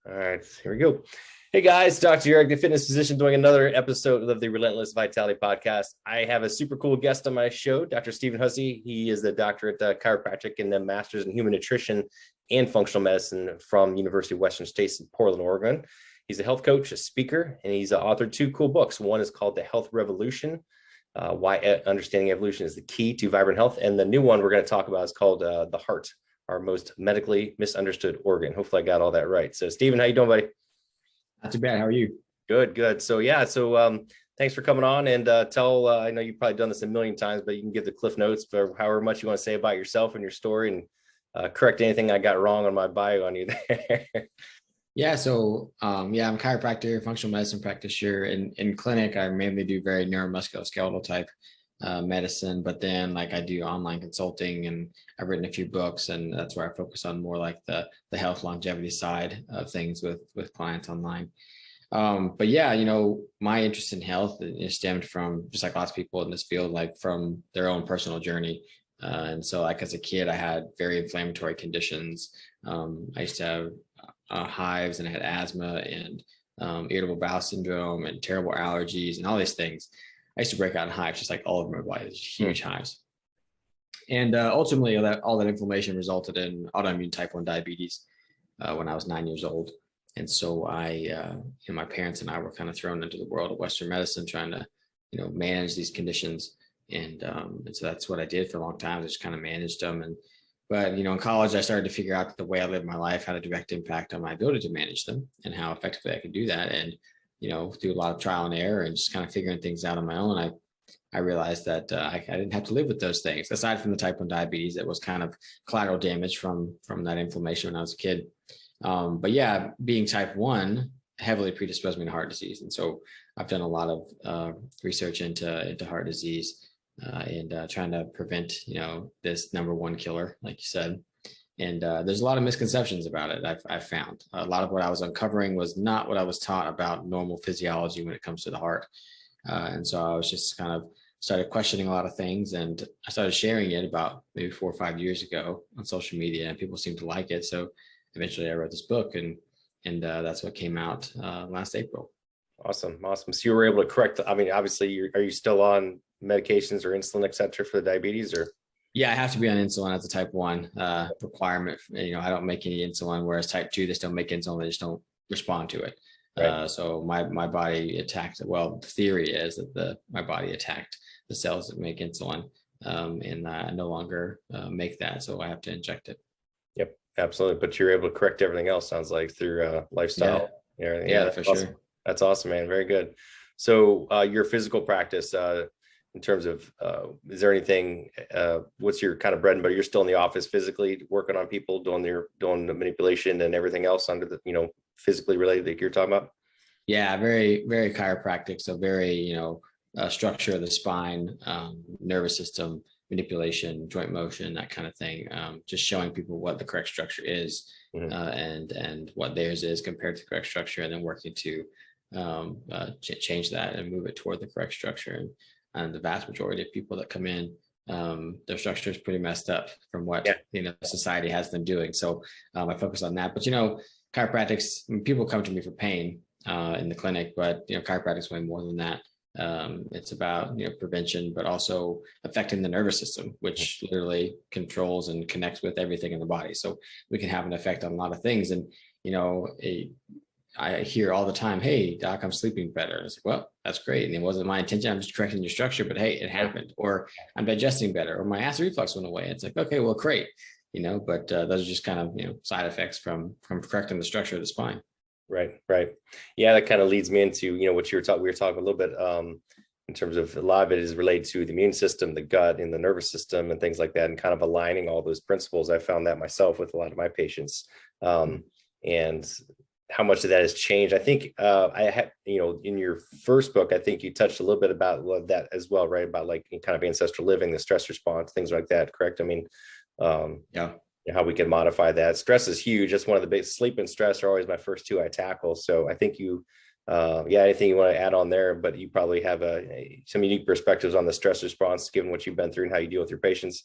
All right, here we go. Hey guys, Dr. Eric, the fitness physician, doing another episode of the Relentless Vitality Podcast. I have a super cool guest on my show, Dr. Stephen Hussey. He is the doctorate chiropractic and the master's in human nutrition and functional medicine from University of Western States in Portland, Oregon. He's a health coach, a speaker, and he's authored two cool books. One is called The Health Revolution, Why Understanding Evolution is the Key to Vibrant Health. And the new one we're going to talk about is called The Heart, our most medically misunderstood organ. Hopefully I got all that right. So Stephen, how you doing, buddy? Not too bad. How are you? Good. So thanks for coming on and tell, I know you've probably done this a million times, but you can give the cliff notes for however much you want to say about yourself and your story, and correct anything I got wrong on my bio on you there. I'm a chiropractor, functional medicine practitioner. In clinic, I mainly do very neuromusculoskeletal type medicine, but then I do online consulting, and I've written a few books, and that's where I focus on more like the health longevity side of things with clients online. My interest in health is stemmed from, just like lots of people in this field, from their own personal journey. And so as a kid, I had very inflammatory conditions. I used to have hives, and I had asthma and irritable bowel syndrome and terrible allergies and all these things. I used to break out in hives, just like all over my body, huge hives. And ultimately, all that inflammation resulted in autoimmune type 1 diabetes when I was 9 years old. And so my parents and I were kind of thrown into the world of Western medicine, trying to, manage these conditions. And so that's what I did for a long time. I just kind of managed them. But in college, I started to figure out that the way I lived my life had a direct impact on my ability to manage them and how effectively I could do that. And through a lot of trial and error and just kind of figuring things out on my own, I realized that I didn't have to live with those things, aside from the type 1 diabetes that was kind of collateral damage from that inflammation when I was a kid. Being type 1 heavily predisposed me to heart disease. And so I've done a lot of research into heart disease and trying to prevent, this number one killer, like you said. And there's a lot of misconceptions about it. I've found a lot of what I was uncovering was not what I was taught about normal physiology when it comes to the heart. And so I was just kind of started questioning a lot of things, and I started sharing it about maybe 4 or 5 years ago on social media, and people seemed to like it. So eventually I wrote this book, and that's what came out last April. Awesome. So you were able to correct, obviously are you still on medications or insulin, et cetera, for the diabetes, or? Yeah, I have to be on insulin as a type 1 requirement. I don't make any insulin, whereas type 2, they still make insulin. They just don't respond to it. Right. So my body attacked, the theory is that my body attacked the cells that make insulin, and I no longer make that. So I have to inject it. Yep, absolutely. But you're able to correct everything else, sounds like, through lifestyle. Yeah, for awesome. Sure. That's awesome, man. Very good. So your physical practice, in terms of, is there anything, what's your kind of bread and butter? You're still in the office physically working on people, doing the manipulation and everything else under the, physically related that you're talking about? Yeah, very, very chiropractic. So very, structure of the spine, nervous system, manipulation, joint motion, that kind of thing. Just showing people what the correct structure is, and what theirs is compared to the correct structure, and then working to change that and move it toward the correct structure. And the vast majority of people that come in, their structure is pretty messed up from what society has them doing. So I focus on that. But chiropractics, people come to me for pain in the clinic, but chiropractic's way more than that. It's about prevention, but also affecting the nervous system, which literally controls and connects with everything in the body. So we can have an effect on a lot of things. And I hear all the time, "Hey, doc, I'm sleeping better." And it's like, well, that's great. And it wasn't my intention. I'm just correcting your structure, but hey, it happened. Or I'm digesting better, or my acid reflux went away. It's like, okay, well, great. But those are just kind of, side effects from correcting the structure of the spine. Right. Yeah. That kind of leads me into, what we were talking a little bit, in terms of a lot of it is related to the immune system, the gut, and the nervous system and things like that, and kind of aligning all those principles. I found that myself with a lot of my patients. And how much of that has changed. I think I had, in your first book, I think you touched a little bit about that as well, right? About kind of ancestral living, the stress response, things like that. Correct. I mean, how we can modify that. Stress is huge. That's one of the big. Sleep and stress are always my first two I tackle. So I think anything you want to add on there, but you probably have some unique perspectives on the stress response, given what you've been through and how you deal with your patients.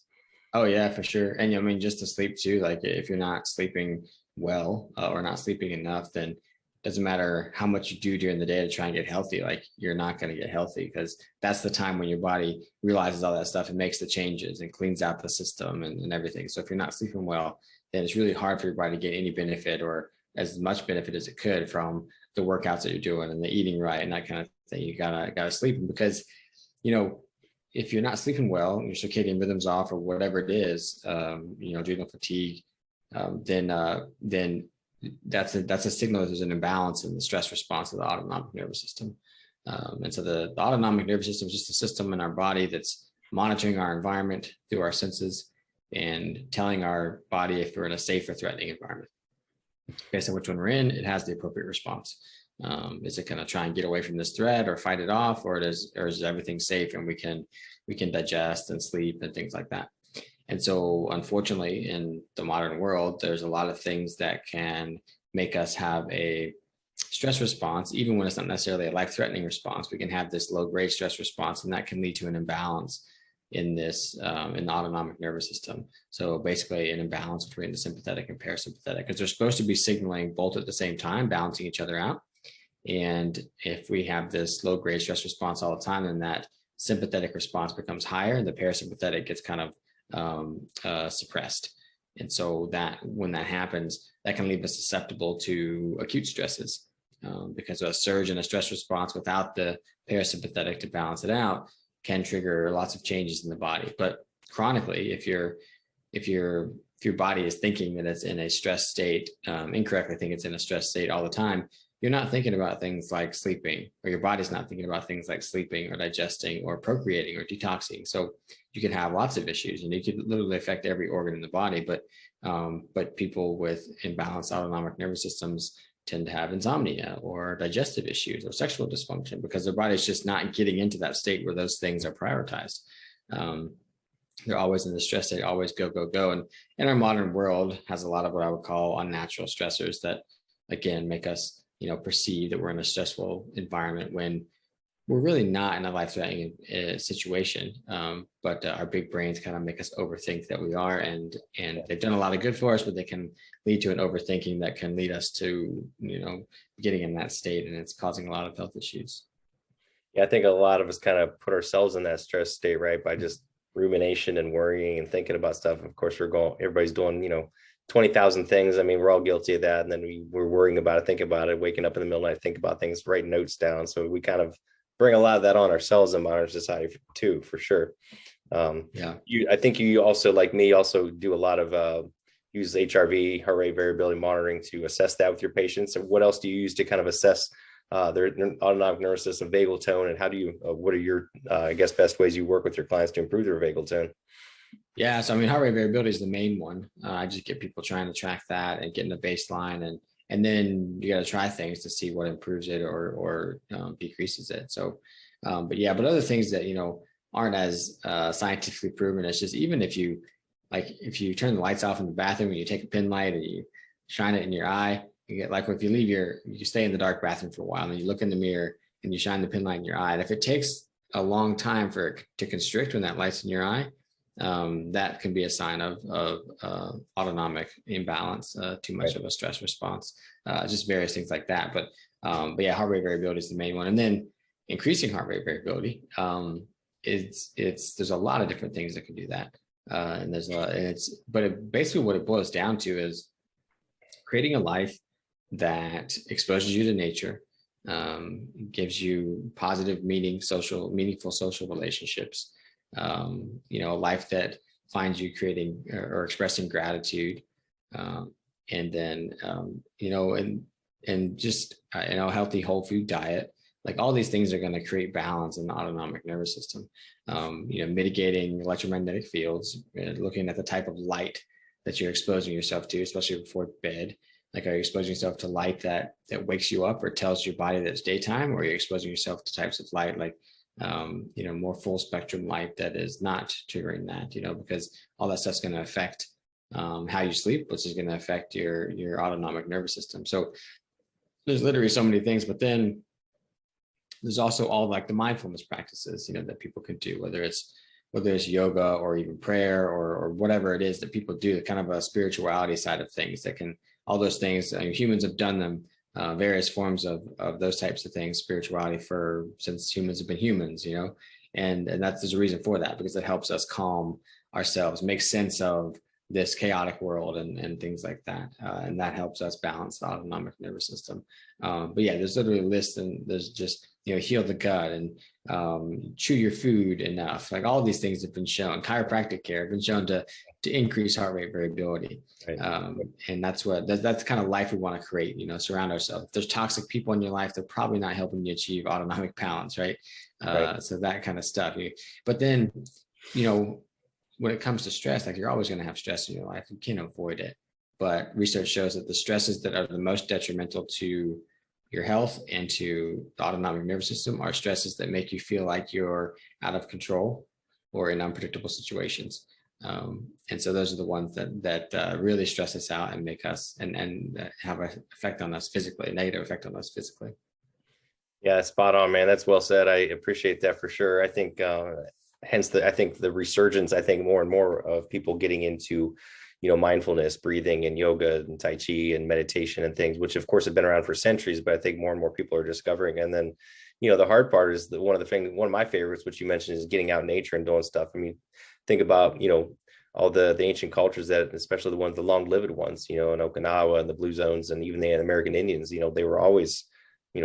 Oh yeah, for sure. And just to sleep too, if you're not sleeping well or not sleeping enough, then it doesn't matter how much you do during the day to try and get healthy, like you're not going to get healthy, because that's the time when your body realizes all that stuff and makes the changes and cleans out the system and everything. So if you're not sleeping well, then it's really hard for your body to get any benefit or as much benefit as it could from the workouts that you're doing and the eating right and that kind of thing. You gotta sleep. because, if you're not sleeping well, your circadian rhythm's off or whatever it is, adrenal fatigue, then that's a signal that there's an imbalance in the stress response of the autonomic nervous system. And so the autonomic nervous system is just a system in our body that's monitoring our environment through our senses and telling our body if we're in a safe or threatening environment. Based on which one we're in, it has the appropriate response. Is it going to try and get away from this threat or fight it off, or is everything safe and we can digest and sleep and things like that? And so, unfortunately, in the modern world, there's a lot of things that can make us have a stress response, even when it's not necessarily a life-threatening response. We can have this low-grade stress response, and that can lead to an imbalance in this in the autonomic nervous system. So basically an imbalance between the sympathetic and parasympathetic, because they're supposed to be signaling both at the same time, balancing each other out. And if we have this low-grade stress response all the time, then that sympathetic response becomes higher and the parasympathetic gets kind of suppressed. And so that when that happens, that can leave us susceptible to acute stresses, because a surge in a stress response without the parasympathetic to balance it out can trigger lots of changes in the body. But chronically, if your body is thinking that it's in a stress state, incorrectly think it's in a stress state all the time, you're not thinking about things like sleeping, or your body's not thinking about things like sleeping or digesting or procreating or detoxing. So you can have lots of issues, and it could literally affect every organ in the body. But people with imbalanced autonomic nervous systems tend to have insomnia or digestive issues or sexual dysfunction, because their body's just not getting into that state where those things are prioritized. They're always in the stress state, always go, go, go. And in our modern world has a lot of what I would call unnatural stressors that, again, make us, perceive that we're in a stressful environment when we're really not in a life-threatening situation. But our big brains kind of make us overthink that we are, and they've done a lot of good for us, but they can lead to an overthinking that can lead us to, getting in that state, and it's causing a lot of health issues. Yeah, I think a lot of us kind of put ourselves in that stress state, right, by just rumination and worrying and thinking about stuff. Of course, everybody's doing, 20,000 things. I mean, we're all guilty of that. And then we're worrying about it, thinking about it, waking up in the middle of the night, think about things, writing notes down. So we kind of bring a lot of that on ourselves in modern society too, for sure. I think you also, like me, also do a lot of use HRV, heart rate variability monitoring, to assess that with your patients. And what else do you use to kind of assess their autonomic nervous system, vagal tone, and how do you, what are your, best ways you work with your clients to improve their vagal tone? Yeah, so heart rate variability is the main one. I just get people trying to track that and getting the baseline, and then you got to try things to see what improves it or decreases it. So, but other things that aren't as scientifically proven. It's just, even if you turn the lights off in the bathroom and you take a pin light and you shine it in your eye, you get, like, if you stay in the dark bathroom for a while and you look in the mirror and you shine the pin light in your eye, and if it takes a long time for it to constrict when that light's in your eye, that can be a sign of autonomic imbalance, too much of a stress response, just various things like that. But heart rate variability is the main one. And then increasing heart rate variability, there's a lot of different things that can do that. Basically what it boils down to is creating a life that exposes you to nature, gives you positive, meaningful social relationships, a life that finds you creating or expressing gratitude, and then just a healthy whole food diet. Like, all these things are going to create balance in the autonomic nervous system. Mitigating electromagnetic fields, looking at the type of light that you're exposing yourself to, especially before bed. Like, are you exposing yourself to light that wakes you up or tells your body that it's daytime, or are you exposing yourself to types of light like more full spectrum light that is not triggering that, because all that stuff's going to affect how you sleep, which is going to affect your autonomic nervous system. So there's literally so many things, but then there's also all like the mindfulness practices, that people can do, whether it's yoga or even prayer or whatever it is that people do, kind of a spirituality side of things that can all those things. Humans have done them, various forms of those types of things, spirituality since humans have been humans, and there's a reason for that, because it helps us calm ourselves, make sense of this chaotic world and things like that. And that helps us balance the autonomic nervous system. But yeah, there's literally a list, and there's just, heal the gut and chew your food enough. Like all of these things have been shown. Chiropractic care have been shown to increase heart rate variability. Right. And that's kind of life we want to create, surround ourselves. If there's toxic people in your life, they're probably not helping you achieve autonomic balance, right? Right. So that kind of stuff. But then, when it comes to stress, like you're always going to have stress in your life. You can't avoid it. But research shows that the stresses that are the most detrimental to your health and to the autonomic nervous system are stresses that make you feel like you're out of control or in unpredictable situations. And so those are the ones that really stress us out and make us and have an effect on us physically, a negative effect on us physically. Yeah, spot on, man. That's well said. I appreciate that for sure. I think, I think the resurgence, more and more of people getting into, mindfulness, breathing and yoga and Tai Chi and meditation and things, which of course have been around for centuries, but I think more and more people are discovering. And then, the hard part is that one of my favorites, which you mentioned, is getting out in nature and doing stuff. I mean, think about, all the ancient cultures that, especially the long-lived ones, in Okinawa and the Blue Zones and even the American Indians, they were always,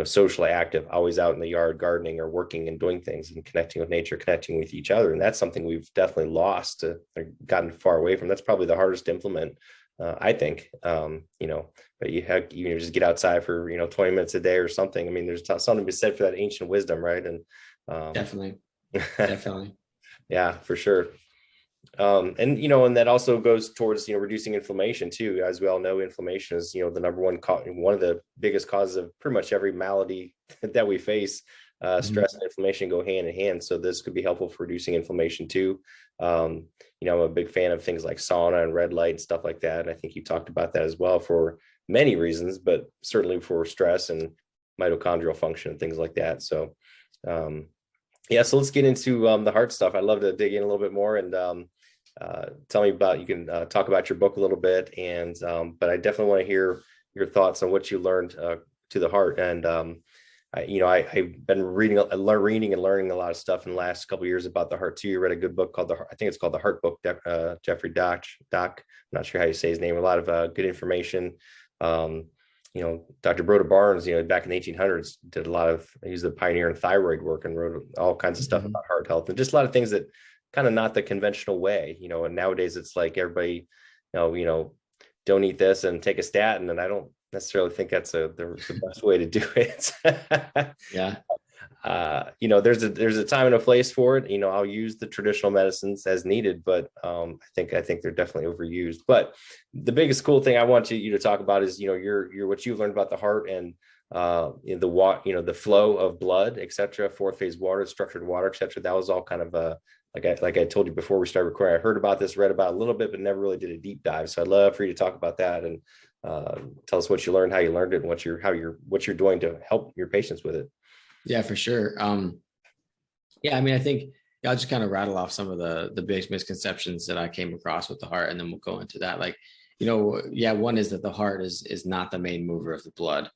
socially active, always out in the yard gardening or working and doing things and connecting with nature, connecting with each other. And that's something we've definitely lost or gotten far away from. That's probably the hardest to implement, I think, but you just get outside for, 20 minutes a day or something. I mean, there's something to be said for that ancient wisdom, right? And definitely. Yeah, for sure. And that also goes towards, reducing inflammation too. As we all know, inflammation is, the number one one of the biggest causes of pretty much every malady that we face. Stress and inflammation go hand in hand. So this could be helpful for reducing inflammation too. I'm a big fan of things like sauna and red light and stuff like that. And I think you talked about that as well for many reasons, but certainly for stress and mitochondrial function and things like that. So, yeah, so let's get into the heart stuff. I'd love to dig in a little bit more and tell me about, you can talk about your book a little bit, and but I definitely want to hear your thoughts on what you learned to the heart. And I've been reading and learning a lot of stuff in the last couple of years about the heart too. You read a good book called I think it's called The Heart Book, Jeffrey Doc. I'm not sure how you say his name. A lot of good information. Dr. Broda Barnes, back in the 1800s, did he was the pioneer in thyroid work and wrote all kinds of stuff about heart health and just a lot of things that kind of not the conventional way, and nowadays it's like everybody, don't eat this and take a statin. And I don't necessarily think that's the best way to do it. Yeah. There's a time and a place for it. I'll use the traditional medicines as needed, but I think they're definitely overused. But the biggest cool thing I want you to talk about is, your what you've learned about the heart and the flow of blood, etc., fourth phase water, structured water, etc. That was all kind of like I told you before we started recording. I heard about this, read about it a little bit, but never really did a deep dive. So I'd love for you to talk about that and tell us what you learned, how you learned it, and what you're doing to help your patients with it. Yeah, for sure. I think I'll just kind of rattle off some of the big misconceptions that I came across with the heart, and then we'll go into that. One is that the heart is not the main mover of the blood.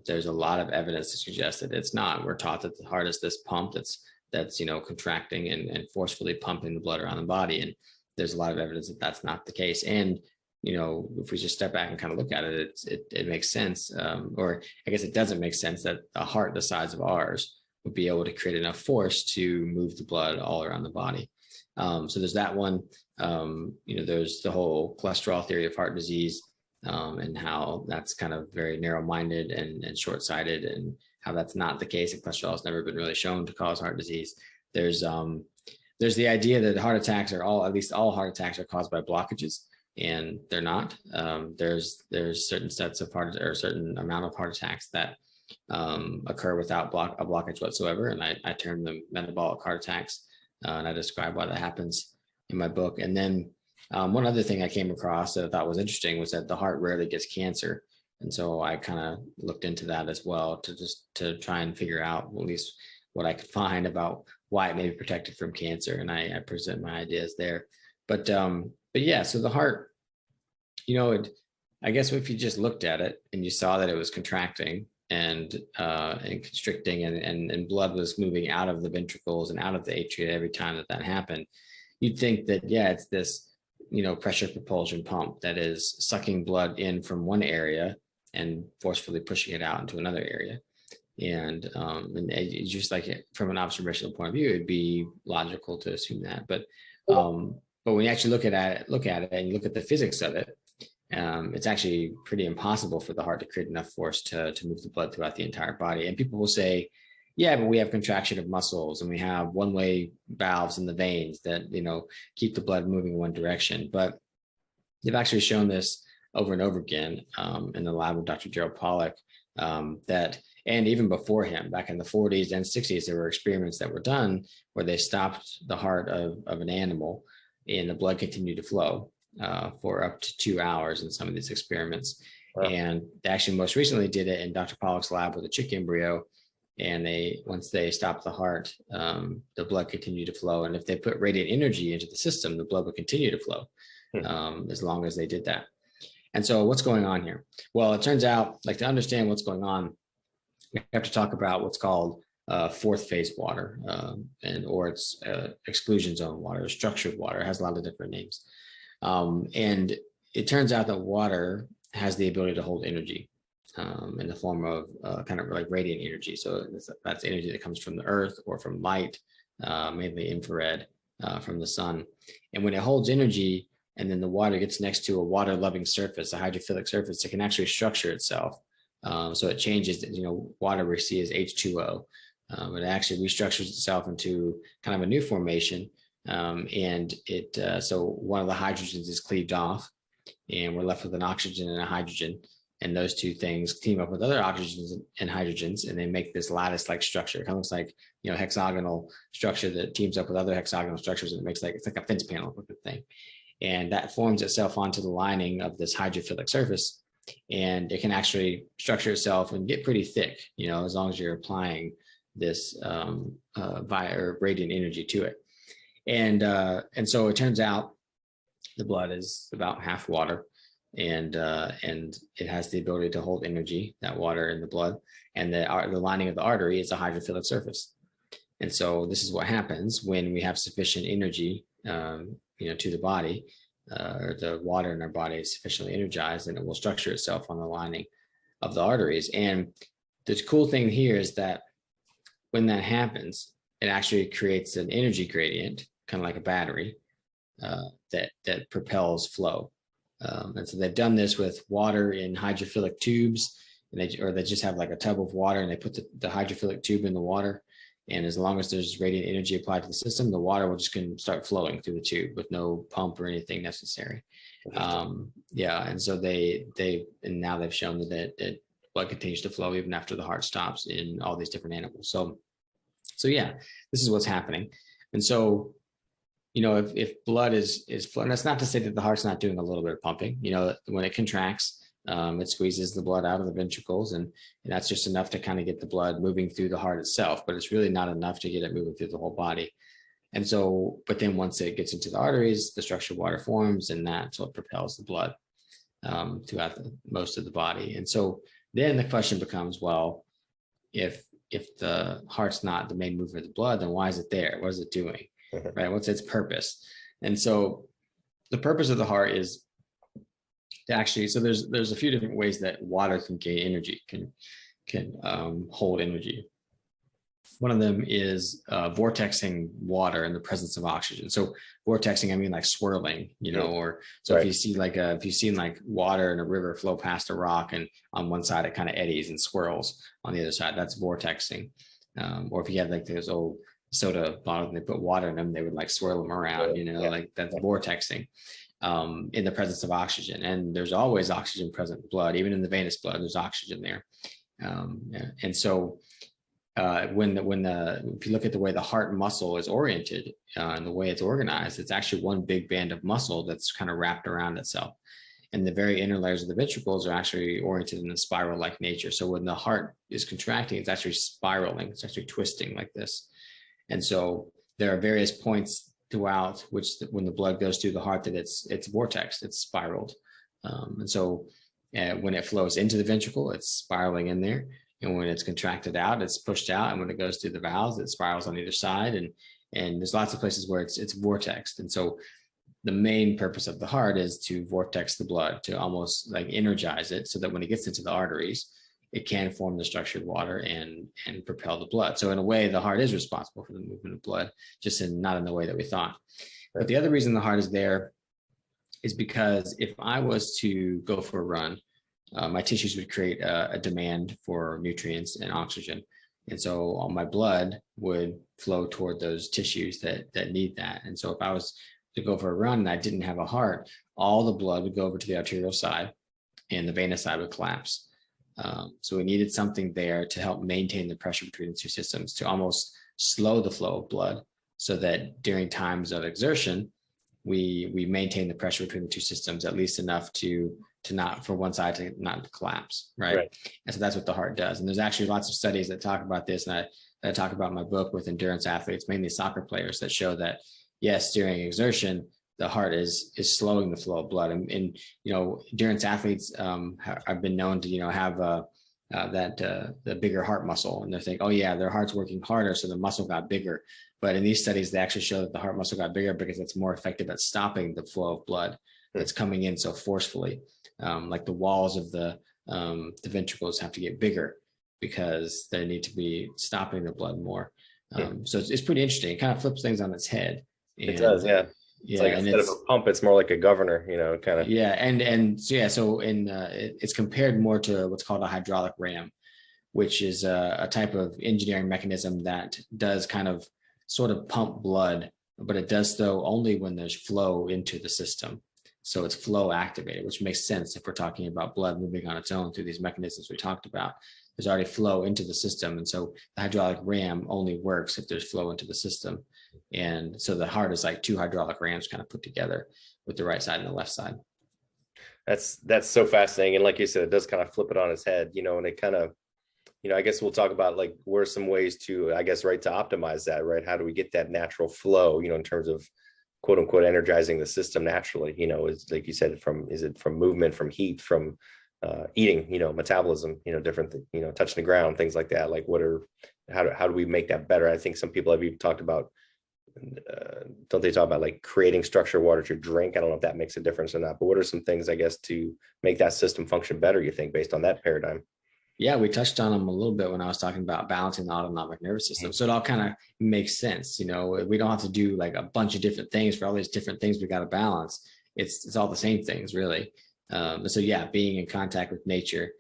There's a lot of evidence to suggest that it's not. We're taught that the heart is this pump that's contracting and forcefully pumping the blood around the body. And there's a lot of evidence that that's not the case. And, if we just step back and kind of look at it, it makes sense. Or I guess it doesn't make sense that a heart the size of ours would be able to create enough force to move the blood all around the body. So there's that one. There's the whole cholesterol theory of heart disease, and how that's kind of very narrow-minded and short-sighted, and how that's not the case. And cholesterol has never been really shown to cause heart disease. There's the idea that heart attacks at least all heart attacks are caused by blockages, and they're not. There's certain sets of heart, or a certain amount of heart attacks that occur without a blockage whatsoever, and I term them metabolic heart attacks, and I describe why that happens in my book. And then one other thing I came across that I thought was interesting was that the heart rarely gets cancer. And so I kind of looked into that as well to try and figure out at least what I could find about why it may be protected from cancer. And I present my ideas there. But yeah, so the heart, I guess if you just looked at it and you saw that it was contracting and constricting, and blood was moving out of the ventricles and out of the atria every time that happened, you'd think that, yeah, it's this, pressure propulsion pump that is sucking blood in from one area and forcefully pushing it out into another area. And it's just like, from an observational point of view, it'd be logical to assume that. But when you actually look at it and you look at the physics of it, it's actually pretty impossible for the heart to create enough force to move the blood throughout the entire body. And people will say, yeah, but we have contraction of muscles and we have one-way valves in the veins that, keep the blood moving in one direction. But they've actually shown this over and over again in the lab of Dr. Gerald Pollack, that, and even before him, back in the 40s and 60s, there were experiments that were done where they stopped the heart of an animal and the blood continued to flow for up to 2 hours in some of these experiments. Wow. And they actually most recently did it in Dr. Pollack's lab with a chick embryo. And once they stopped the heart, the blood continued to flow. And if they put radiant energy into the system, the blood would continue to flow as long as they did that. And so what's going on here? Well, it turns out, like, to understand what's going on, we have to talk about what's called fourth phase water, or it's exclusion zone water, or structured water. It has a lot of different names. And it turns out that water has the ability to hold energy in the form of kind of like radiant energy. So that's energy that comes from the earth or from light, mainly infrared from the sun. And when it holds energy and then the water gets next to a water loving surface, a hydrophilic surface, it can actually structure itself. So it changes, water we see as H2O. It actually restructures itself into kind of a new formation. And so one of the hydrogens is cleaved off and we're left with an oxygen and a hydrogen. And those two things team up with other oxygens and hydrogens, and they make this lattice-like structure. It kind of looks like, hexagonal structure that teams up with other hexagonal structures, and it's like a fence panel looking thing. And that forms itself onto the lining of this hydrophilic surface. And it can actually structure itself and get pretty thick, as long as you're applying this radiant energy to it. And so it turns out the blood is about half water. And it has the ability to hold energy, that water in the blood, and the lining of the artery is a hydrophilic surface. And so this is what happens when we have sufficient energy, to the body, or the water in our body is sufficiently energized, and it will structure itself on the lining of the arteries. And the cool thing here is that when that happens, it actually creates an energy gradient, kind of like a battery, that propels flow. And so they've done this with water in hydrophilic tubes, and they just have like a tub of water and they put the hydrophilic tube in the water. And as long as there's radiant energy applied to the system, the water will just start flowing through the tube with no pump or anything necessary. And so and now they've shown that blood continues to flow even after the heart stops in all these different animals. So yeah, this is what's happening. And so, if blood is flowing, that's not to say that the heart's not doing a little bit of pumping. When it contracts, it squeezes the blood out of the ventricles, and that's just enough to kind of get the blood moving through the heart itself, but it's really not enough to get it moving through the whole body. And so, but then once it gets into the arteries, the structured water forms, and that's what propels the blood throughout most of the body. And so then the question becomes, well, if the heart's not the main mover of the blood, then why is it there? What is it doing? Right? What's its purpose? And so the purpose of the heart is to actually, so there's a few different ways that water can gain energy, can hold energy. One of them is vortexing water in the presence of oxygen. So vortexing, I mean like swirling, or so right. If you've seen like water in a river flow past a rock, and on one side it kind of eddies and swirls, on the other side, that's vortexing. Or if you had like those old soda bottles and they put water in them, they would like swirl them around, like that's vortexing in the presence of oxygen. And there's always oxygen present in blood, even in the venous blood, there's oxygen there. And so if you look at the way the heart muscle is oriented and the way it's organized, it's actually one big band of muscle that's kind of wrapped around itself. And the very inner layers of the ventricles are actually oriented in a spiral-like nature. So when the heart is contracting, it's actually spiraling, it's actually twisting like this. And so there are various points throughout which when the blood goes through the heart that it's vortexed, it's spiraled. And so when it flows into the ventricle, it's spiraling in there. And when it's contracted out, it's pushed out. And when it goes through the valves, it spirals on either side. And there's lots of places where it's vortexed. And so the main purpose of the heart is to vortex the blood, to almost like energize it so that when it gets into the arteries, it can form the structured water and propel the blood. So in a way, the heart is responsible for the movement of blood, just not in the way that we thought. But the other reason the heart is there is because if I was to go for a run, my tissues would create a demand for nutrients and oxygen. And so all my blood would flow toward those tissues that need that. And so if I was to go for a run and I didn't have a heart, all the blood would go over to the arterial side and the venous side would collapse. So we needed something there to help maintain the pressure between the two systems, to almost slow the flow of blood so that during times of exertion, we maintain the pressure between the two systems, at least enough to not, for one side to not collapse, right? And so that's what the heart does. And there's actually lots of studies that talk about this, and I talk about in my book with endurance athletes, mainly soccer players, that show that yes, during exertion, the heart is slowing the flow of blood. And endurance athletes have been known to have the bigger heart muscle, and they think, oh yeah, their heart's working harder, so the muscle got bigger. But in these studies, they actually show that the heart muscle got bigger because it's more effective at stopping the flow of blood that's coming in so forcefully. Like the walls of the ventricles have to get bigger because they need to be stopping the blood more. So it's pretty interesting. It kind of flips things on its head. It does, yeah. It's like instead of a pump, it's more like a governor, kind of. Yeah, it's compared more to what's called a hydraulic ram, which is a type of engineering mechanism that does kind of sort of pump blood, but it does so only when there's flow into the system. So it's flow activated, which makes sense if we're talking about blood moving on its own through these mechanisms we talked about. There's already flow into the system. And so the hydraulic ram only works if there's flow into the system. And so the heart is like two hydraulic rams kind of put together with the right side and the left side. That's so fascinating. And like you said, it does kind of flip it on its head, and it kind of, I guess we'll talk about like, what are some ways to, I guess, right, to optimize that, right? How do we get that natural flow, in terms of quote unquote energizing the system naturally, is like you said, is it from movement, from heat, from eating, metabolism, different, touching the ground, things like that. Like how do we make that better? I think some people have even talked about, don't they talk about like creating structured water to drink? I don't know if that makes a difference or not, but what are some things, I guess, to make that system function better, you think, based on that paradigm? Yeah, we touched on them a little bit when I was talking about balancing the autonomic nervous system. So it all kind of makes sense. We don't have to do like a bunch of different things for all these different things we got to balance. It's all the same things, really. So yeah, being in contact with nature,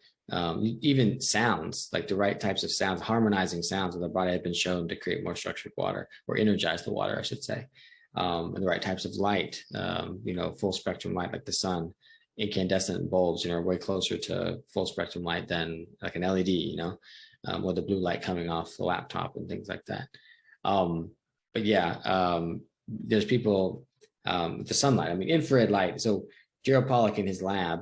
even sounds, like the right types of sounds, harmonizing sounds with the body have been shown to create more structured water, or energize the water, I should say. And the right types of light, full spectrum light like the sun. Incandescent bulbs, are way closer to full spectrum light than like an LED, or the blue light coming off the laptop and things like that. But yeah, there's people with the sunlight. Infrared light. So Gerald Pollack in his lab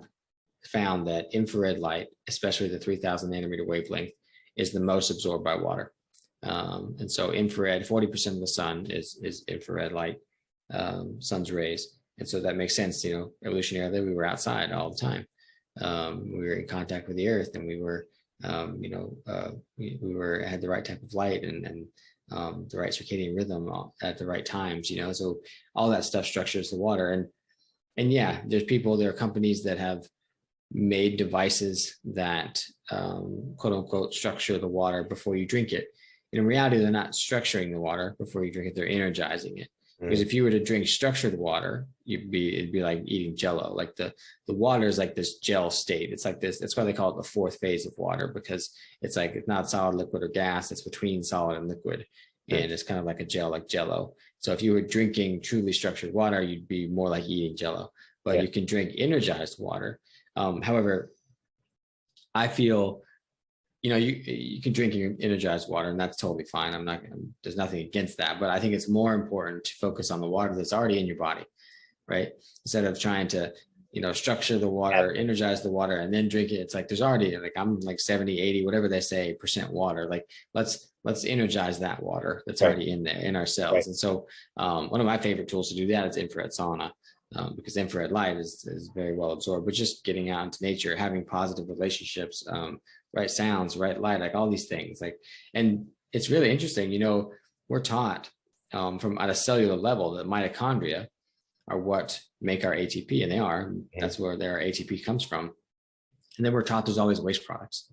found that infrared light, especially the 3000 nanometer wavelength, is the most absorbed by water. And so infrared, 40% of the sun is infrared light, sun's rays. And so that makes sense, evolutionarily, we were outside all the time. We were in contact with the earth, and we were, had the right type of light and the right circadian rhythm at the right times, so all that stuff structures the water. And yeah, there are companies that have made devices that quote unquote structure the water before you drink it. And in reality, they're not structuring the water before you drink it, they're energizing it. Because if you were to drink structured water, it'd be like eating Jello. Like the water is like this gel state. It's like this. That's why they call it the fourth phase of water, because it's like it's not solid, liquid, or gas. It's between solid and liquid, and it's kind of like a gel, like Jello. So if you were drinking truly structured water, you'd be more like eating Jello. But you can drink energized water. However, I feel, you can drink energized water, and that's totally fine. There's nothing against that, but I think it's more important to focus on the water that's already in your body, right? Instead of trying to, structure the water, energize the water, and then drink it. It's like, there's already I'm like 70, 80, whatever they say, % water. Like let's energize that water that's already in there in our cells. And so one of my favorite tools to do that is infrared sauna. because infrared light is very well absorbed. But just getting out into nature, having positive relationships, right sounds, right light, like all these things. Like, and it's really interesting. We're taught from at a cellular level that mitochondria are what make our ATP, and they are. That's where their ATP comes from. And then we're taught there's always waste products.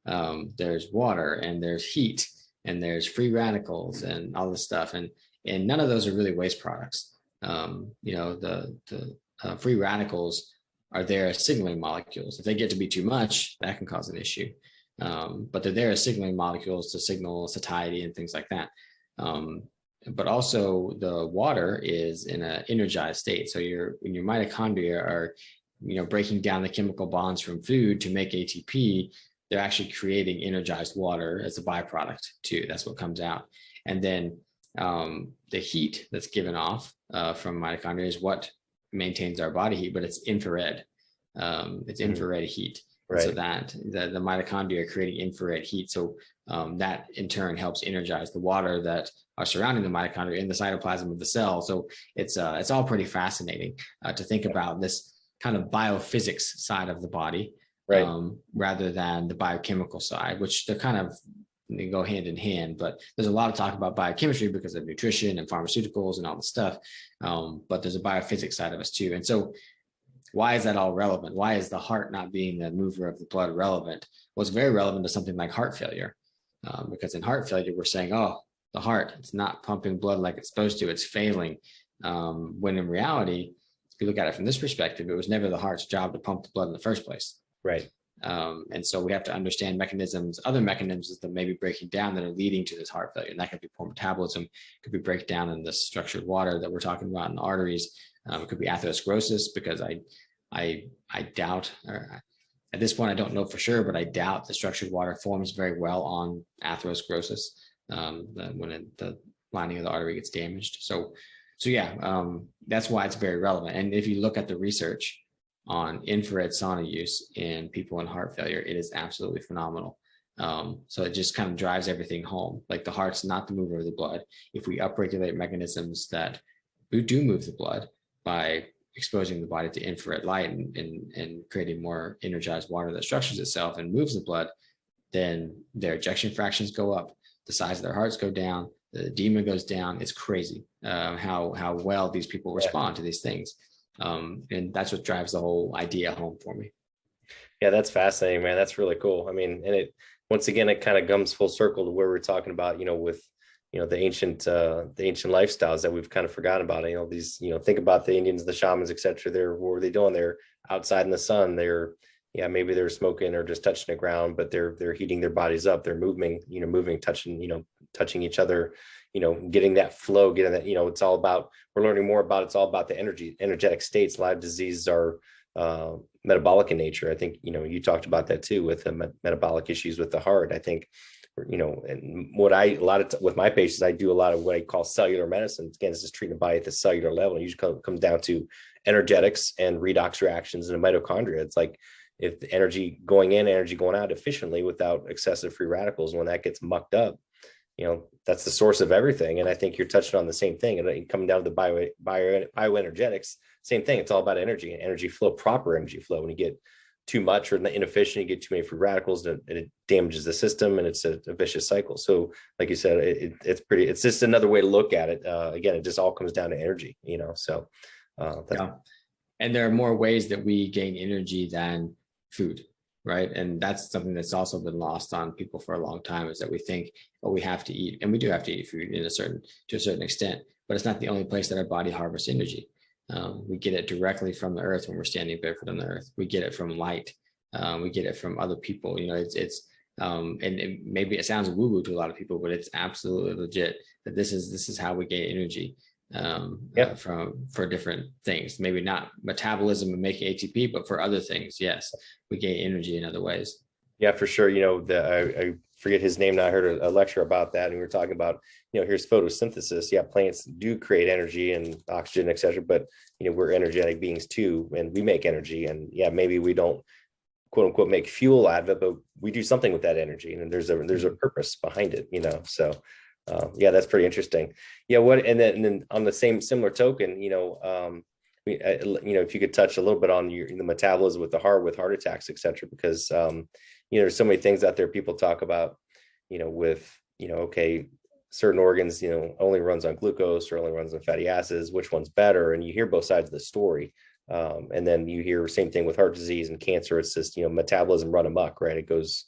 There's water, and there's heat, and there's free radicals, and all this stuff. And none of those are really waste products. The free radicals are there as signaling molecules. If they get to be too much, that can cause an issue. But they're there as signaling molecules to signal satiety and things like that. But also the water is in an energized state. So when your mitochondria are, breaking down the chemical bonds from food to make ATP, they're actually creating energized water as a byproduct too. That's what comes out. And then the heat that's given off from mitochondria is what maintains our body heat, but it's infrared. It's infrared heat. Right. So that the mitochondria are creating infrared heat. So that in turn helps energize the water that are surrounding the mitochondria in the cytoplasm of the cell. So it's all pretty fascinating to think about this kind of biophysics side of the body, right, rather than the biochemical side, which they go hand in hand. But there's a lot of talk about biochemistry because of nutrition and pharmaceuticals and all the stuff. But there's a biophysics side of us too. And so why is that all relevant? Why is the heart not being the mover of the blood relevant? Well, it's very relevant to something like heart failure. Because in heart failure, we're saying, oh, the heart, it's not pumping blood like it's supposed to, it's failing. When in reality, if you look at it from this perspective, it was never the heart's job to pump the blood in the first place. Right. And so we have to understand other mechanisms that may be breaking down that are leading to this heart failure. And that could be poor metabolism, could be breakdown in the structured water that we're talking about in the arteries. It could be atherosclerosis, because I doubt, or at this point, I don't know for sure, but I doubt the structured water forms very well on atherosclerosis when the lining of the artery gets damaged. So yeah, that's why it's very relevant. And if you look at the research on infrared sauna use in people in heart failure, it is absolutely phenomenal. So it just kind of drives everything home. Like, the heart's not the mover of the blood. If we upregulate mechanisms that do move the blood by exposing the body to infrared light and creating more energized water that structures itself and moves the blood, then their ejection fractions go up, the size of their hearts go down, the edema goes down. It's crazy how well these people respond to these things. And that's what drives the whole idea home for me. Yeah, that's fascinating, man. That's really cool. I mean, and once again, it kind of comes full circle to where we're talking about, with the ancient lifestyles that we've kind of forgotten about. These, think about the Indians, the shamans, etc. What were they doing? They're outside in the sun. Maybe they're smoking or just touching the ground, but they're heating their bodies up. They're moving, touching each other, getting that flow, getting that, it's all about, we're learning more about, it's all about the energetic states. A lot of diseases are metabolic in nature. I think, you talked about that too, with the metabolic issues with the heart. I think, and with my patients, I do a lot of what I call cellular medicine. Again, it's just treating the body at the cellular level. It usually comes down to energetics and redox reactions in the mitochondria. It's like, if the energy going in, energy going out efficiently without excessive free radicals, when that gets mucked up, that's the source of everything. And I think you're touching on the same thing. And coming down to the bioenergetics, same thing. It's all about energy and energy flow, proper energy flow. When you get too much or inefficient, you get too many free radicals, and it damages the system, and it's a vicious cycle. So like you said, it's just another way to look at it. Again, it just all comes down to energy, so. Yeah. And there are more ways that we gain energy than food, right? And that's something that's also been lost on people for a long time, is that we think, oh, we have to eat, and we do have to eat food to a certain extent, but it's not the only place that our body harvests energy. We get it directly from the earth when we're standing barefoot on the earth. We get it from light. We get it from other people. And maybe it sounds woo-woo to a lot of people, but it's absolutely legit that this is how we gain energy. For different things, maybe not metabolism and making ATP, but for other things, yes, we gain energy in other ways. Yeah, for sure. I forget his name now. I heard a lecture about that, and we were talking about, here's photosynthesis. Yeah, plants do create energy and oxygen, etc. But we're energetic beings too, and we make energy. And yeah, maybe we don't, quote unquote, make fuel out of it, but we do something with that energy, and there's a purpose behind it. So. Yeah, that's pretty interesting. Yeah. And then on the similar token, if you could touch a little bit on the metabolism with the heart, with heart attacks, et cetera, because, there's so many things out there people talk about, with, okay, certain organs, only runs on glucose or only runs on fatty acids, which one's better? And you hear both sides of the story. And then you hear same thing with heart disease and cancer. It's just, metabolism run amok, right? It goes,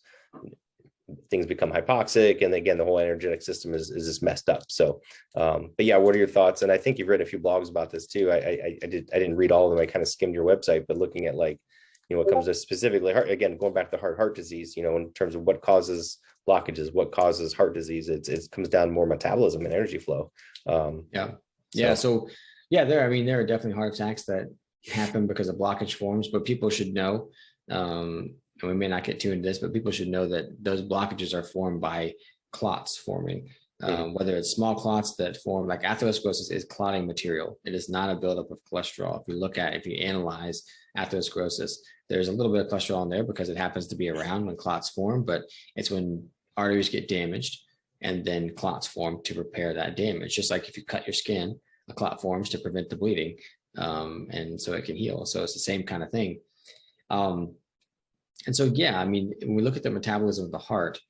things become hypoxic, and again, the whole energetic system is just messed up. So, but yeah, what are your thoughts? And I think you've written a few blogs about this too. I didn't read all of them. I kind of skimmed your website, but looking at what comes to specifically heart, again, going back to heart disease, in terms of what causes blockages, what causes heart disease, it comes down to more metabolism and energy flow. So there are definitely heart attacks that happen because a blockage forms, but people should know, and we may not get too into this, but people should know that those blockages are formed by clots forming, whether it's small clots that form, like atherosclerosis is clotting material. It is not a buildup of cholesterol. If you analyze atherosclerosis, there's a little bit of cholesterol in there because it happens to be around when clots form, but it's when arteries get damaged and then clots form to repair that damage. Just like if you cut your skin, a clot forms to prevent the bleeding, and so it can heal. So it's the same kind of thing. And so, when we look at the metabolism of the heart,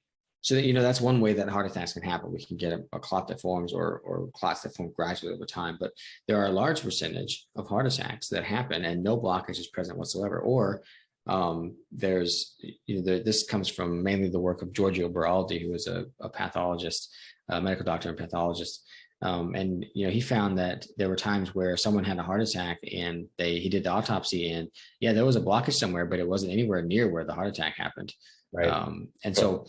so that, that's one way that heart attacks can happen. We can get a clot that forms or clots that form gradually over time. But there are a large percentage of heart attacks that happen and no blockage is present whatsoever. Or this comes from mainly the work of Giorgio Beraldi, who was a pathologist, a medical doctor and pathologist. And he found that there were times where someone had a heart attack and he did the autopsy, and there was a blockage somewhere, but it wasn't anywhere near where the heart attack happened. Right. And so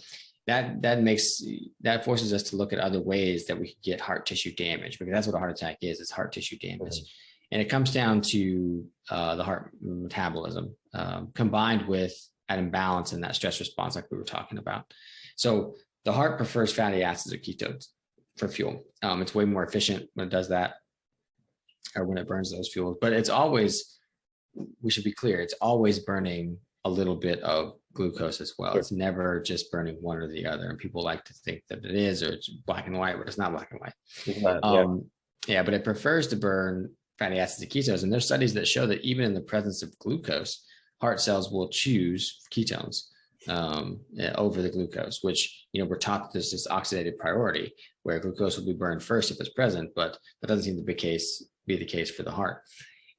that forces us to look at other ways that we could get heart tissue damage, because that's what a heart attack is. It's heart tissue damage. Mm-hmm. And it comes down to the heart metabolism combined with an imbalance in that stress response, like we were talking about. So the heart prefers fatty acids or ketones for fuel. It's way more efficient when it does that, or when it burns those fuels. But it's always, we should be clear, it's always burning a little bit of glucose as well. Sure. It's never just burning one or the other. And people like to think that it is, or it's black and white, but it's not black and white. It's not, but it prefers to burn fatty acids and ketones. And there's studies that show that even in the presence of glucose, heart cells will choose ketones over the glucose, which, we're taught that there's this oxidative priority where glucose will be burned first if it's present, but that doesn't seem to be the case for the heart.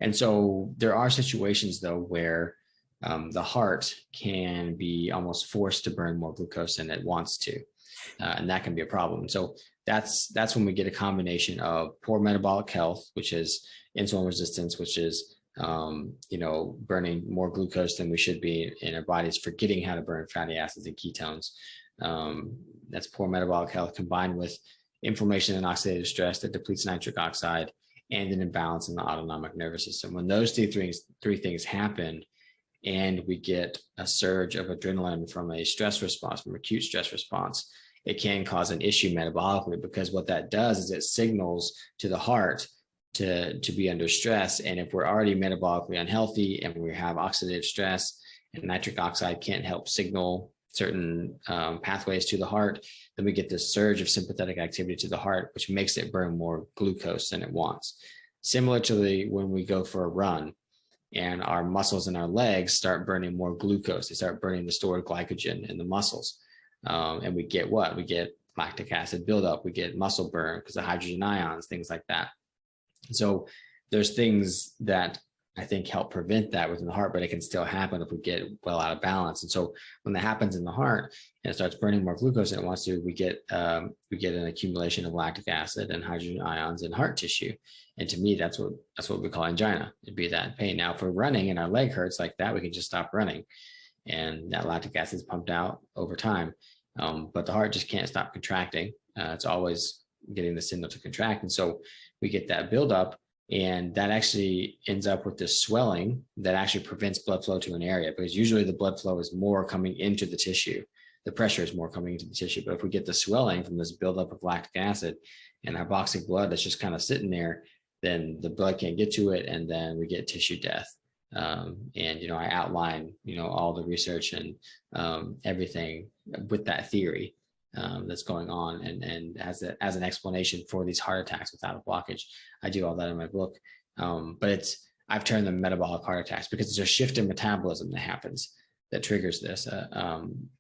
And so there are situations though where the heart can be almost forced to burn more glucose than it wants to, and that can be a problem. So that's when we get a combination of poor metabolic health, which is insulin resistance, which is burning more glucose than we should be in our bodies, forgetting how to burn fatty acids and ketones. That's poor metabolic health combined with inflammation and oxidative stress that depletes nitric oxide, and an imbalance in the autonomic nervous system. When those three things happen, and we get a surge of adrenaline from a stress response, from acute stress response, it can cause an issue metabolically, because what that does is it signals to the heart to be under stress. And if we're already metabolically unhealthy and we have oxidative stress and nitric oxide can't help signal certain pathways to the heart, then we get this surge of sympathetic activity to the heart, which makes it burn more glucose than it wants. Similar to when we go for a run and our muscles in our legs start burning more glucose, they start burning the stored glycogen in the muscles. And we get what? We get lactic acid buildup, we get muscle burn because of hydrogen ions, things like that. So there's things that I think help prevent that within the heart, but it can still happen if we get well out of balance. And so when that happens in the heart and it starts burning more glucose than it wants to, we get an accumulation of lactic acid and hydrogen ions in heart tissue. And to me, that's what we call angina. It'd be that pain. Now, if we're running and our leg hurts like that, we can just stop running, and that lactic acid is pumped out over time. But the heart just can't stop contracting. It's always getting the signal to contract. And so we get that buildup, and that actually ends up with this swelling that actually prevents blood flow to an area, because usually the blood flow is more coming into the tissue. The pressure is more coming into the tissue. But if we get the swelling from this buildup of lactic acid and hypoxic blood that's just kind of sitting there, then the blood can't get to it, and then we get tissue death. And I outline all the research and everything with that theory that's going on, and as an explanation for these heart attacks without a blockage. I do all that in my book, but I've termed them metabolic heart attacks because there's a shift in metabolism that happens that triggers this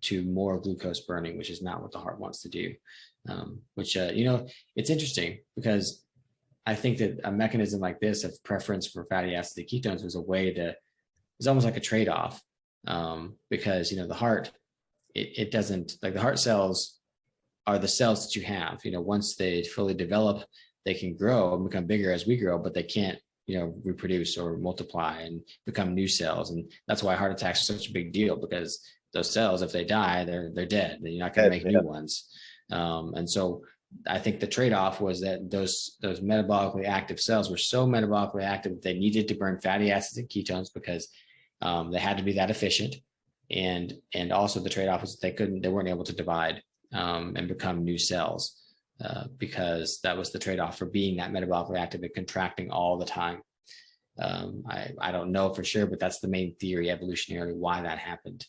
to more glucose burning, which is not what the heart wants to do. It's interesting because I think that a mechanism like this of preference for fatty acids and ketones was a way to, it's almost like a trade-off because, the heart, it doesn't, like the heart cells are the cells that you have, once they fully develop, they can grow and become bigger as we grow, but they can't, reproduce or multiply and become new cells. And that's why heart attacks are such a big deal, because those cells, if they die, they're dead. You're not going to make new ones. And so I think the trade-off was that those metabolically active cells were so metabolically active that they needed to burn fatty acids and ketones because they had to be that efficient. And also the trade-off was that they weren't able to divide and become new cells because that was the trade-off for being that metabolically active and contracting all the time. I don't know for sure, but that's the main theory evolutionarily why that happened.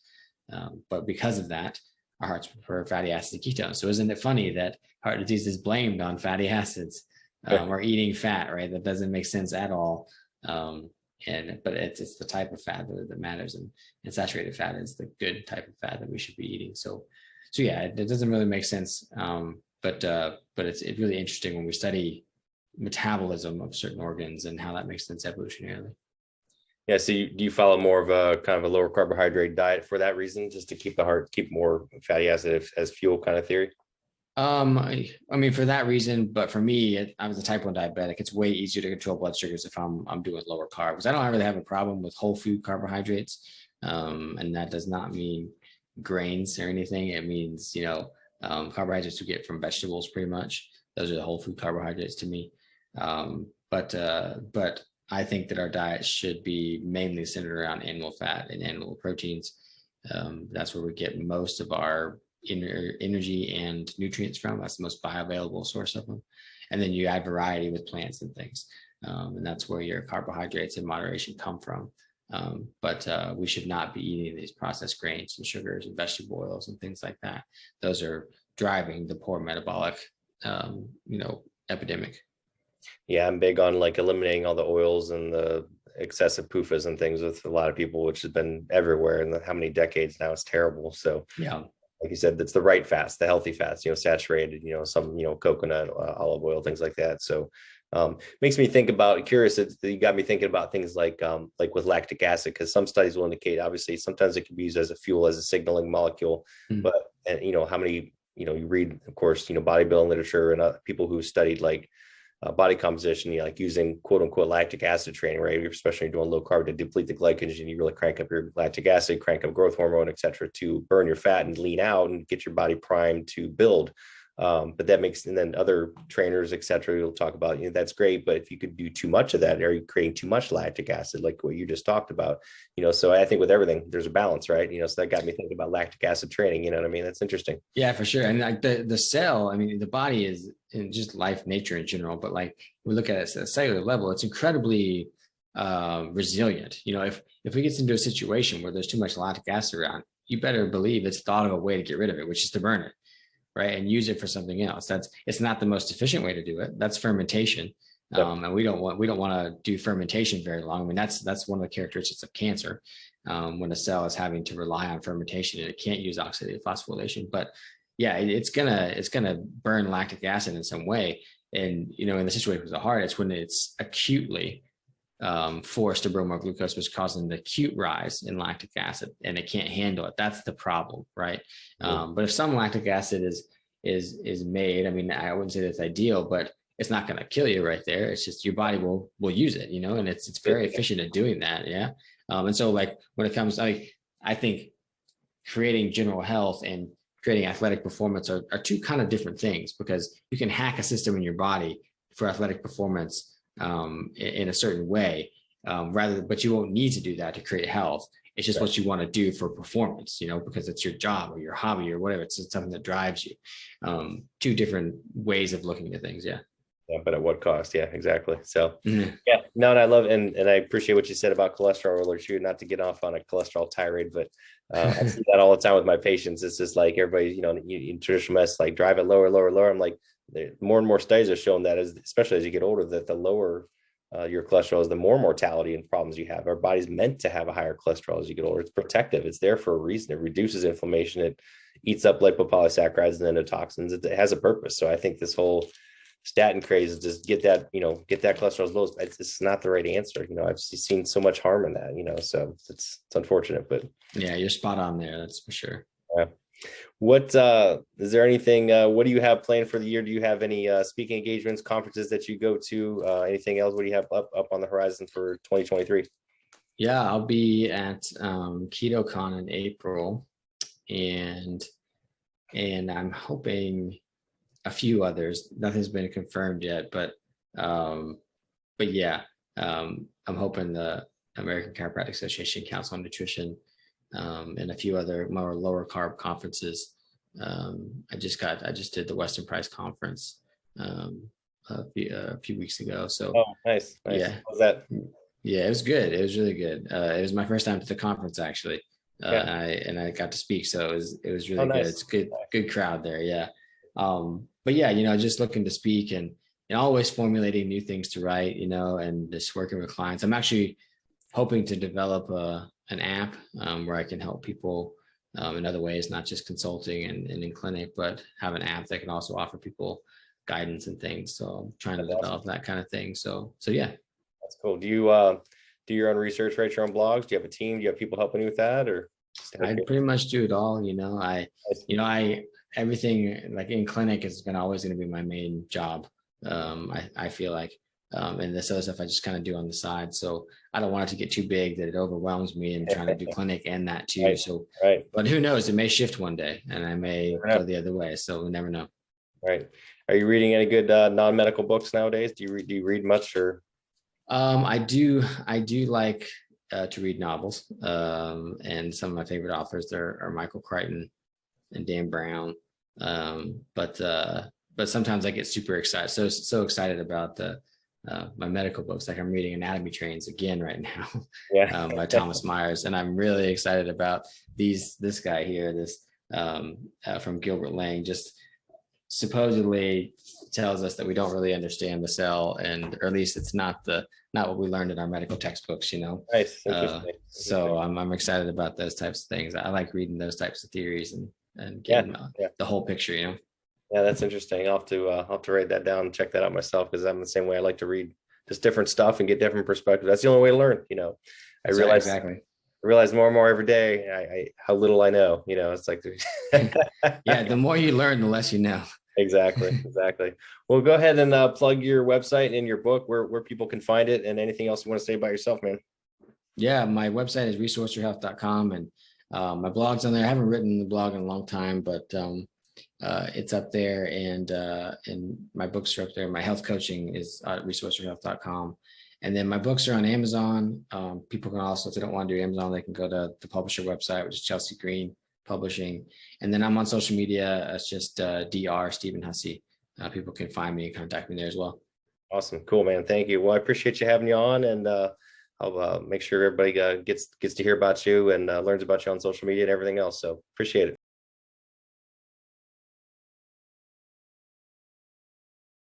But because of that, our hearts prefer fatty acids and ketones. So isn't it funny that heart disease is blamed on fatty acids or eating fat, right? That doesn't make sense at all. But it's the type of fat that matters, and saturated fat is the good type of fat that we should be eating. So yeah, it doesn't really make sense. But it's really interesting when we study metabolism of certain organs and how that makes sense evolutionarily. Yeah. So do you follow more of a kind of a lower carbohydrate diet for that reason, just to keep more fatty acid as fuel kind of theory? I mean, for that reason, but for me, I was a type 1 diabetic. It's way easier to control blood sugars if I'm doing lower carbs. I don't really have a problem with whole food carbohydrates. And that does not mean grains or anything. It means, carbohydrates we get from vegetables pretty much. Those are the whole food carbohydrates to me. But I think that our diet should be mainly centered around animal fat and animal proteins. That's where we get most of our energy and nutrients from. That's the most bioavailable source of them. And then you add variety with plants and things. And that's where your carbohydrates in moderation come from. But we should not be eating these processed grains and sugars and vegetable oils and things like that. Those are driving the poor metabolic, epidemic. Yeah, I'm big on like eliminating all the oils and the excessive PUFAs and things with a lot of people, which has been everywhere in how many decades now. It's terrible. So yeah, like you said, that's the right fats, the healthy fats, saturated, some, coconut, olive oil, things like that. So makes me curious. You got me thinking about things like with lactic acid, because some studies will indicate, obviously, sometimes it can be used as a fuel, as a signaling molecule, but how many, you read, of course, bodybuilding literature and people who studied like body composition, like using quote unquote lactic acid training, right? Especially doing low carb to deplete the glycogen, you really crank up your lactic acid, crank up growth hormone, et cetera, to burn your fat and lean out and get your body primed to build. But that makes, and then other trainers, et cetera, you'll talk about, that's great. But if you could do too much of that, are you creating too much lactic acid, like what you just talked about? So I think with everything, there's a balance, right? So that got me thinking about lactic acid training. You know what I mean? That's interesting. Yeah, for sure. And like the cell, I mean, the body is in just life, nature in general, but like we look at it at a cellular level, it's incredibly resilient. If we get into a situation where there's too much lactic acid around, you better believe it's thought of a way to get rid of it, which is to burn it. Right. And use it for something else. It's not the most efficient way to do it. That's fermentation. Yep. And we don't want to do fermentation very long. I mean, that's one of the characteristics of cancer. When a cell is having to rely on fermentation and it can't use oxidative phosphorylation, but yeah, it's gonna burn lactic acid in some way. And, in the situation with the heart, it's when it's acutely forced to burn more glucose, which causes an acute rise in lactic acid, and it can't handle it. That's the problem, right? But if some lactic acid is made, I mean, I wouldn't say that's ideal, but it's not going to kill you right there. It's just your body will use it, and it's very efficient at doing that. Yeah. And so like when it comes, I think creating general health and creating athletic performance are two kind of different things, because you can hack a system in your body for athletic performance in a certain way, but you won't need to do that to create health. It's just what you want to do for performance, because it's your job or your hobby or whatever. It's something that drives you. Two different ways of looking at things. Yeah. Yeah, but at what cost? Yeah, exactly. So yeah, no, and I love, and I appreciate what you said about cholesterol earlier too, not to get off on a cholesterol tirade, but I see that all the time with my patients. It's just like everybody, in traditional medicine, like drive it lower. I'm like, more and more studies are showing that, especially as you get older, that the lower your cholesterol is, the more mortality and problems you have. Our body's meant to have a higher cholesterol as you get older. It's protective. It's there for a reason. It reduces inflammation. It eats up lipopolysaccharides and endotoxins. It has a purpose. So I think this whole statin craze is just get that cholesterol as low as, it's not the right answer. I've seen so much harm in that, so it's unfortunate, but yeah, you're spot on there. That's for sure. Yeah. What is there anything, what do you have planned for the year? Do you have any speaking engagements, conferences that you go to, anything else? What do you have up on the horizon for 2023? Yeah, I'll be at KetoCon in April, and I'm hoping a few others. Nothing's been confirmed yet, but yeah, I'm hoping the American Chiropractic Association, Council on Nutrition, and a few other more lower carb conferences. I just did the Western Price Conference a few weeks ago. So nice. Yeah. How was that? Yeah, it was good. It was really good. It was my first time to the conference actually. And I got to speak, so it was really good. It's good crowd there. Yeah. But yeah, just looking to speak and always formulating new things to write, and just working with clients. I'm actually hoping to develop an app where I can help people in other ways, not just consulting and in clinic, but have an app that can also offer people guidance and things. So I'm trying to develop that kind of thing. So yeah. That's cool. Do you do your own research, write your own blogs? Do you have a team? Do you have people helping you with that, or? I pretty much do it all. Everything like in clinic is always going to be my main job. I feel like, and this other stuff I just kind of do on the side. So I don't want it to get too big that it overwhelms me and trying to do clinic and that too. Right. So, right. But who knows? It may shift one day and I may go the other way. So we never know. Right. Are you reading any good non-medical books nowadays? Do you read much, or? I do like to read novels. And some of my favorite authors there are Michael Crichton and Dan Brown. But sometimes I get super excited. So excited about my medical books. Like I'm reading Anatomy Trains again right now, by Thomas Myers. And I'm really excited about this guy here, from Gilbert Lang, just supposedly tells us that we don't really understand the cell, or at least it's not what we learned in our medical textbooks, Nice. So I'm excited about those types of things. I like reading those types of theories and getting the whole picture, Yeah, that's interesting. I'll have to write that down and check that out myself, because I'm the same way. I like to read just different stuff and get different perspectives. That's the only way to learn. I realize more and more every day how little I know. It's like yeah, the more you learn, the less you know. Exactly. Well, go ahead and plug your website and your book, where people can find it, and anything else you want to say about yourself, man. Yeah, my website is resourceyourhealth.com, and my blog's on there. I haven't written the blog in a long time, but it's up there, and my books are up there. My health coaching is at resourceyourhealth.com. And then my books are on Amazon. People can also, if they don't want to do Amazon, they can go to the publisher website, which is Chelsea Green Publishing. And then I'm on social media. It's just Dr. Stephen Hussey. People can find me and contact me there as well. Awesome. Cool, man. Thank you. Well, I appreciate you having you on, and I'll make sure everybody gets to hear about you and learns about you on social media and everything else. So appreciate it.